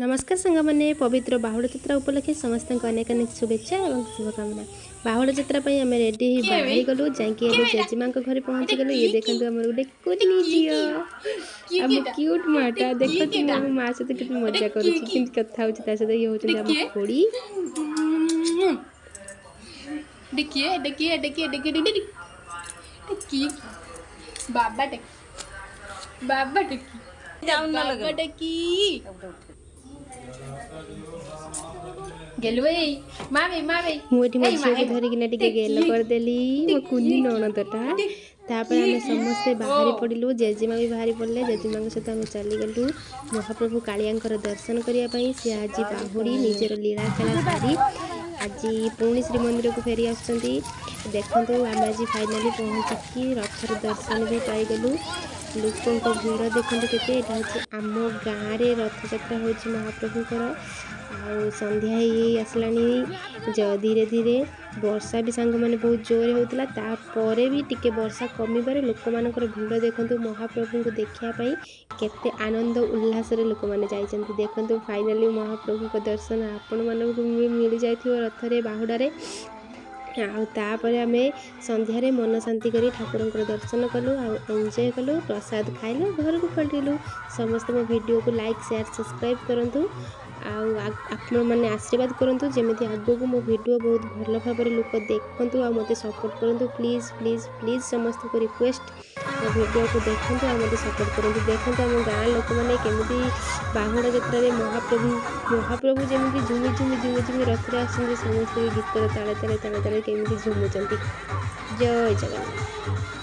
नमस्कार सांगने पवित्र बाहुड़ चित्रा उपलक्षे समस्त अनेक अनेक शुभेच्छा और शुभकामना। बाहुड़ चित्रा आम रेडी बाहरी गलु जाकि जेजेमा घर पहुँची गलु। ये देखो आम गोटे कुनी झील आम क्यूट माटा देखते आम माँ सहित कितनी मजा कर कथा सहित ये होती आम खोड़ी। देखिए देखिए देखिए देखिए देखिए बाबा टेक बाबा टेक बाबा टेकी गेलु ए मामी मामी मुझे मो झील को धरिकिना टिके गेल करदेली मो कुनी नणदटा। तापर आम समस्ते बाहरी पड़ू जेजेमा भी बाहरी पड़े। जेजेमा सहित आम चलीगलु महाप्रभु कालिया दर्शन करने। सी आज बाहुड़ी निजर लीला खेला सारी आज पुणी श्रीमंदिर को फेरी आसुँच। देखु आम आज फाइनाली पहुँचिकी रथर दर्शन भी पाईगलु। लोकों भीड़ देखते केते आम गाँव में रथयात्रा हो महाप्रभुकर आ संध्या ही आसलानी। धीरे धीरे वर्षा भी सांग मैंने बहुत जोर होता तापर भी टिके वर्षा कमिबार लोक मानकर भीड़ देखु महाप्रभु को देखापी केते आनंद उल्लास लोक मैंने जाइछन्ति। देखु फाइनाली महाप्रभु को दर्शन आपण मानक भी मिल जाइथिबो रथरे बाहुड़ारे। आपर आम संध्यारे मन शांति करी ठाकुर दर्शन कलु एंजॉय कलु प्रसाद खाइलु घर को पलटिलु। समस्त मो वीडियो को लाइक शेयर सब्सक्राइब करंतु आपण मैंने आशीर्वाद करंतु जेमिति आगो को मो वीडियो बहुत भल भाव लोक देखंतु आ मते सपोर्ट करंतु। प्लीज प्लीज प्लीज समस्त को रिक्वेस्ट मो वीडियो को देखंतु आ मते सपोर्ट करंतु। देखंतु आम गाँ लोक मैंने केमिति बाहुड़ा यात्रा रे महाप्रभु जेमिति झुमी झुमी झुमी झुमी रथरे आसुँच समस्त गीत ताले ताले ताले ताले केमिति झुमुचंती। जय जगन्नाथ।